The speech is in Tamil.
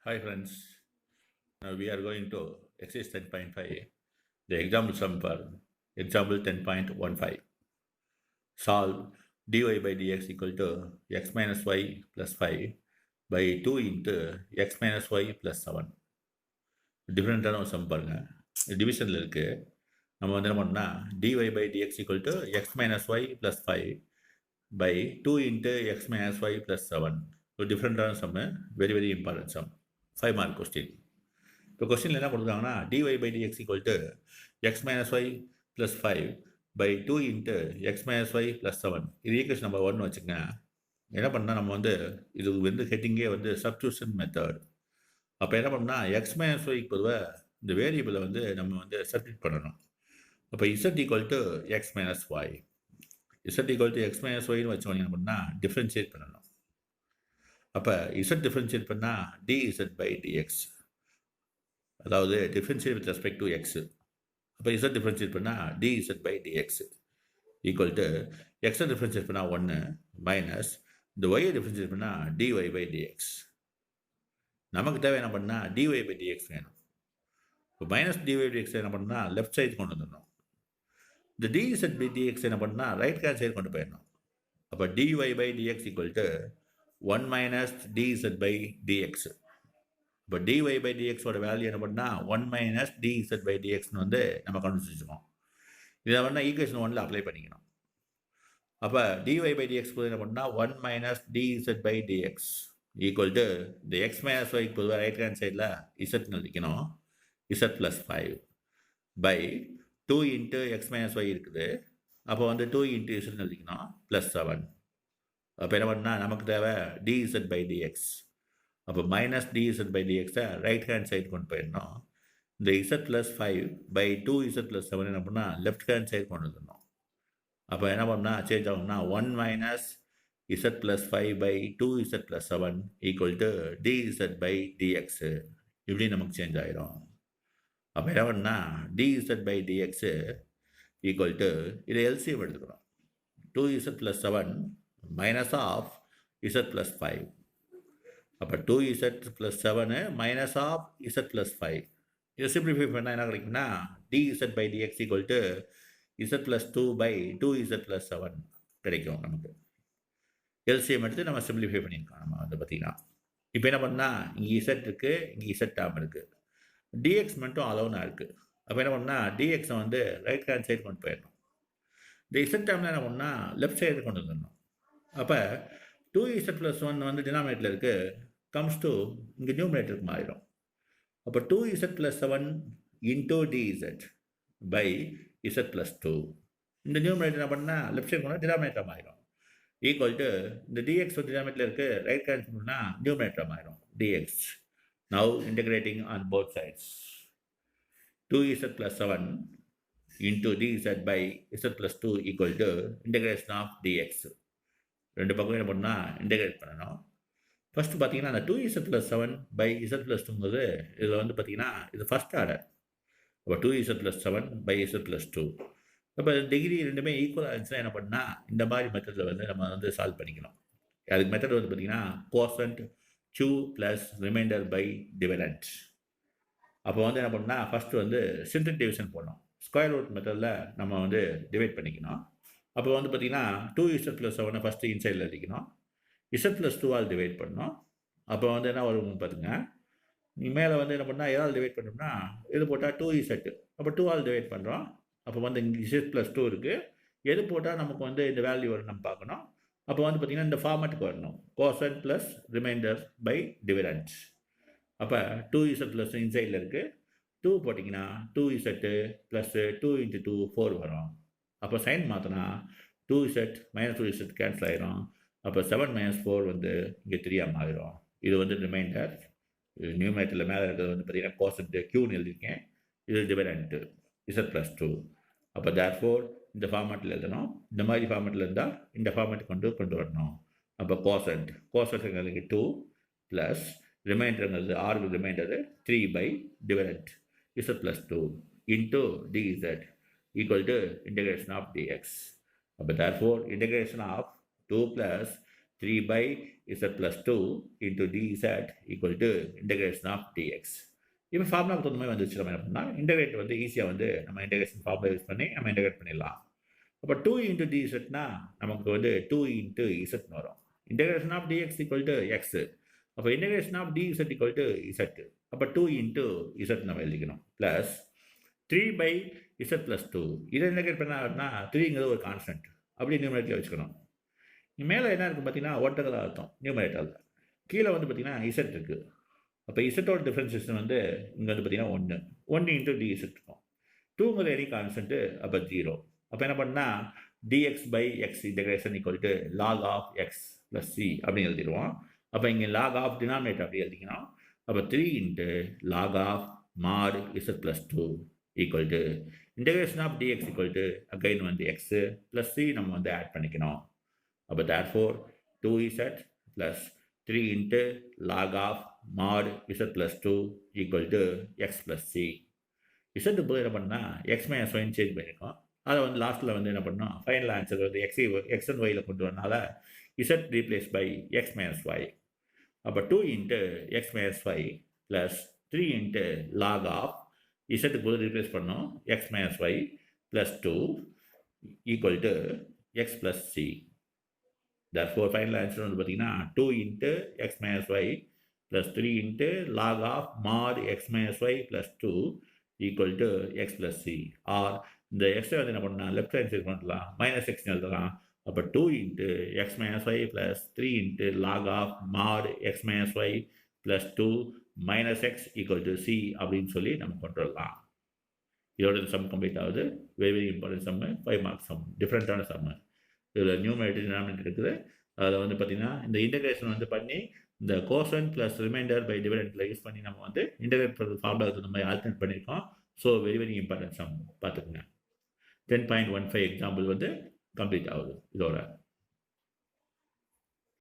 Hi friends, now we are going to exercise 10.5, the example sum for example 10.15. Solve dy by dx equal to x minus y plus 5 by 2 into x minus y plus 7. டிஃப்ரெண்ட்டான ஒரு சம் பாருங்க டிவிஷனில் இருக்குது. நம்ம வந்து என்ன பண்ணால் dy by dx equal to x minus y plus 5 by 2 into x minus y plus 7. ஒரு டிஃப்ரெண்ட்டான sum, very very important sum, 5 mark question. இப்போ கொஸ்டினில் என்ன கொடுத்தாங்கன்னா dy by dx equal to x minus y plus 5 by 2 into x minus y plus 7. இது ஈக்குவேஷன் நம்பர் 1 வச்சுங்க. என்ன பண்ணால் நம்ம வந்து இது வந்து ஹெட்டிங்கே வந்து சப்ஸ்டியூஷன் மெத்தட். அப்போ என்ன பண்ணால் எக்ஸ் மைனஸ் ஒய்க்கு பொதுவாக இந்த வேரியபிளை வந்து நம்ம வந்து சப்ஸ்டியூட் பண்ணணும். அப்போ z equal to x minus y, z equal to x minus ஒய்னு வச்சோம் என்ன பண்ணால் டிஃப்ரென்ஷியேட் பண்ணணும். அப்போ இசட் டிஃப்ரென்ஷியேட் பண்ணால் டி இசட் பை டிஎக்ஸ், அதாவது differentiate with respect to x. அப்போ இசட் டிஃப்ரென்ஷியேட் பண்ணால் d z by dx equal to எக்ஸை டிஃப்ரென்ஷியேட் பண்ணால் 1 மைனஸ் இந்த ஒய்யை டிஃப்ரென்ஷியேட் பண்ணால் டிஒய் பை டிஎக்ஸ். நமக்கு தேவை என்ன பண்ணால் டிஒய் பை டிஎக்ஸ் வேணும். இப்போ மைனஸ் டிஒய் டிஎக்ஸ் என்ன பண்ணால் லெஃப்ட் சைடு கொண்டு வந்துடணும். இந்த டிஇசட் பை டிஎக்ஸ் என்ன பண்ணால் ரைட் ஹேண்ட் சைடு கொண்டு போயிடணும். அப்போ dy by dx equal to 1 minus டிஇசட் by dx. இப்போ டிஒய் பை டிஎக்ஸோட வேல்யூ என்ன பண்ணால் 1 மைனஸ் டிஇசட் பை டிஎக்ஸ்னு வந்து நம்ம கண்டுபிடிச்சிருக்கோம். இதை வந்து ஈக்குவேஷன் 1ல் அப்ளை பண்ணிக்கணும். அப்போ டிஒய் பை டிஎக்ஸ் என்ன பண்ணால் 1 minus டிஇசட் by dx equal to இந்த எக்ஸ் மைனஸ் ஒய்க்கு பொதுவாக ரைட் ஹேண்ட் சைடில் இசட்னு எழுதிக்கணும். Z plus 5 by 2 into x minus y இருக்குது. அப்போ வந்து 2 இன்ட்டு இசட்னு எழுதிக்கணும் ப்ளஸ் 7. அப்போ என்ன பண்ணால் நமக்கு தேவை டிஇசட் பை டிஎக்ஸ். அப்போ மைனஸ் டிஇசட் பை டிஎக்ஸை ரைட் ஹேண்ட் சைடு கொண்டு போயிடணும். இந்த z plus 5 by 2 z plus 7 என்ன பண்ணால் லெஃப்ட் ஹேண்ட் சைடு கொண்டு வந்துடணும். அப்போ என்ன பண்ணால் சேஞ்ச் ஆகும்னா 1 minus z plus 5 by 2z plus 7 equal to dz by dx. இப்படி நமக்கு சேஞ்ச் ஆயிரும். அப்போ என்ன பண்ணால் dz by dx equal to இதை LCM எடுத்துக்கிறோம். 2z plus 7 minus of z plus 5. அப்போ 2z plus 7 minus of z plus 5. இதை சிம்பிளிஃபை பண்ணால் என்ன கிடைக்கும்னா dz by dx equal to z plus 2 by 2z plus 7 கிடைக்கும் நமக்கு. எல்சிஎம் எடுத்து நம்ம சிம்பிளிஃபை பண்ணியிருக்கோம். நம்ம வந்து பார்த்திங்கன்னா இப்போ என்ன பண்ணால் இங்கே இசட் இருக்குது, இங்கே இசட் டேம் இருக்குது, டிஎக்ஸ் மட்டும் அலோனாக இருக்குது. அப்போ என்ன பண்ணால் டிஎக்ஸை வந்து ரைட் ஹேண்ட் சைடு கொண்டு போயிடணும். இந்த இசட் டேமில் என்ன பண்ணால் லெஃப்ட் சைடு கொண்டு வந்துடணும். அப்போ 2z + 1 வந்து டினாமினேட்டரில் இருக்குது, கம்ஸ் டு இங்கே நியூமினேட்டருக்கு மாறிடும். அப்போ 2z + 7 into dz by z plus 2. இந்த நியூமினேட்டர் என்ன பண்ணால் லெஃப்ட் சைடு கொண்டு டினாமினேட்டர் மாறிடும். ஈக்குவல் டு இந்த டிஎக்ஸ் வந்து டினாமினேட்டரில் இருக்குது, ரைட் ஹேண்ட் பண்ணால் நியூமினேட்டர் ஆயிரும் dx. Now integrating on both sides. 2z + 7 into dz by z plus 2 equal to integration of dx. ரெண்டு பக்கம் என்ன பண்ணால் இன்டகிரேட் பண்ணணும். ஃபஸ்ட்டு பார்த்தீங்கன்னா அந்த 2z + 7 பை இசட் ப்ளஸ் 2ங்கிறது இதில் வந்து பார்த்தீங்கன்னா இது ஃபஸ்ட் ஆர்டர். அப்போ 2z + 7 பை இசட் ப்ளஸ் 2. அப்போ டிகிரி ரெண்டுமே ஈக்குவலாக இருந்துச்சுன்னா என்ன பண்ணால் இந்த மாதிரி மெத்தடில் வந்து நம்ம வந்து சால்வ் பண்ணிக்கணும். அதுக்கு மெத்தட் வந்து பார்த்திங்கன்னா quotient q plus remainder by dividend. அப்போ வந்து என்ன பண்ணால் ஃபஸ்ட்டு வந்து சிம்ப்ளிக் டிவிஷன் போடணும். ஸ்கொயர் ரூட் மெத்தடில் நம்ம வந்து டிவைட் பண்ணிக்கணும். அப்போ வந்து பார்த்திங்கன்னா 2z + 7 ஃபஸ்ட்டு இன்சைடில் எழுதிக்கணும், z + 2 ஆல் டிவைட் பண்ணணும். அப்போ வந்து என்ன வரும்னு பார்த்துங்க, மேலே வந்து என்ன பண்ணால் எதாவது டிவைட் பண்ணோம்னா இது போட்டால் 2z, அப்போ 2 ஆல் டிவைட் பண்ணுறோம். அப்போ வந்து இங்கே z + 2 இருக்குது, எது போட்டால் நமக்கு வந்து இந்த வேல்யூ வரும் நம்ம பார்க்கணும். அப்போ வந்து பார்த்திங்கன்னா இந்த ஃபார்மேட்டுக்கு வரணும், quotient plus remainder by dividend. அப்போ 2z ப்ளஸ் இன்சைடில் இருக்குது, 2 போட்டிங்கன்னா 2z ப்ளஸ் 2 × 2 4 வரும். அப்போ சைன் மாற்றினா 2z - 2z கேன்சல் ஆகிரும். அப்போ 7 - 4 வந்து இங்கே 3 மாறிடும். இது வந்து ரிமைண்டர். நியூமரேட்டரில் மேலே இருக்கிறது வந்து பார்த்திங்கன்னா கோசன்ட் க்யூன்னு எழுதியிருக்கேன், இது டிவிடெண்ட்டு z + 2. அப்போ தேர்ஃபோர் இந்த ஃபார்மேட்டில் எழுதணும். இந்த மாதிரி ஃபார்மேட்டில் இருந்தால் இந்த ஃபார்மேட் கொண்டு வரணும். அப்போ கோசன்ட்ங்கிறது 2 ப்ளஸ் ரிமைண்டருங்கிறது ஆறு remainder 3 by dividend z + 2 into d z equal to integration of d x. அப்போ therefore integration of 2 + 3 by z plus 2 into dz equal to integration of dx. இப்போ ஃபார்முலாவுக்கு தகுந்த மாதிரி வந்துச்சு. நம்ம என்ன பண்ணால் இன்டெகிரேட் வந்து ஈஸியாக வந்து நம்ம இன்டெகிரேஷன் ஃபார்முலா யூஸ் பண்ணி நம்ம இன்டெகிரேட் பண்ணிடலாம். அப்போ 2 இன்ட்டு dz நமக்கு வந்து 2 இன்ட்டு z வரும். Integration of dx equal to x. அப்போ integration of dz equal to z. அப்போ 2 இன்ட்டு z நம்ம எழுதிக்கணும். Plus 3 by z plus 2. இதை இன்டெகிரேட் பண்ணால் 3ங்கிறது ஒரு கான்ஸ்டன்ட். அப்படி நியூமரேட்டரில் வச்சுக்கணும். மேலே என்ன இருக்குது பார்த்தீங்கன்னா ஒட்டகதாக அர்த்தம் நியூமரேட்டரில். கீழே வந்து பார்த்தீங்கன்னா இசட் இருக்குது. அப்போ இசட்டோட டிஃப்ரென்சேஷன் வந்து இங்கே வந்து பார்த்தீங்கன்னா 1 இன்ட்டு dz இருக்கும். 2ங்கிறது எனி கான்ஸ்டன்ட்டு, அப்போ 0. அப்போ என்ன பண்ணால் dx by x integration equal to log of x plus c அப்படின்னு எழுதிடுவோம். அப்போ இங்கே லாக் ஆஃப் டினாமினேட்டர் அப்படி எழுதிக்கணும். அப்போ 3 into log of mod z plus 2 equal to integration of dx equal to again வந்து எக்ஸு ப்ளஸ் சி நம்ம வந்து ஆட் பண்ணிக்கணும். அப்போ therefore 2z plus 3 into log of mod z plus 2 equal to x plus c. z போது என்ன பண்ணால் x minus y சேஞ்ச் பண்ணியிருக்கோம். அதை வந்து லாஸ்ட்டில் வந்து என்ன பண்ணோம், ஃபைனல் ஆன்சர் வந்து x and yயில் கொண்டு வரனால z replace by x minus y. அப்போ 2 into x minus y plus 3 into log of z போது ரீப்ளேஸ் பண்ணோம் x minus y plus 2 equal to x plus c. Therefore, final answer வந்து பார்த்தீங்கன்னா 2 into x minus y plus 3 into log of mod x minus y plus 2 equal to x plus c. Or இந்த x வந்து என்ன பண்ணலாம், லெஃப்ட் ஹேண்ட் சைடு பண்ணலாம், மைனஸ் எக்ஸ்னு எழுதலாம். அப்போ 2 into x minus y plus 3 into log of mod x minus y plus 2 minus x equal to c அப்படின்னு சொல்லி நம்ம கொண்டு வரலாம். இதோட சம் கம்ப்ளீட் ஆகுது. Very very important sum, 5 marks sum, டிஃப்ரெண்ட்டான சம்மு. இதில் நியூமரேட்டர் டினாமினேட்டர் இருக்குது. அதில் வந்து பார்த்திங்கன்னா இந்த இன்டெகிரேஷன் வந்து பண்ணி இந்த கோசன் ப்ளஸ் ரிமைண்டர் பை டிவிடெண்டில் யூஸ் பண்ணி நம்ம வந்து இன்டெகிரேட் பண்ணுறது ஃபார்முலா இந்த மாதிரி ஆல்டர்னேட் பண்ணியிருக்கோம். So very very important sum பார்த்துக்குங்க. 10.15 எக்ஸாம்பிள் வந்து கம்ப்ளீட் ஆகுது இதோட.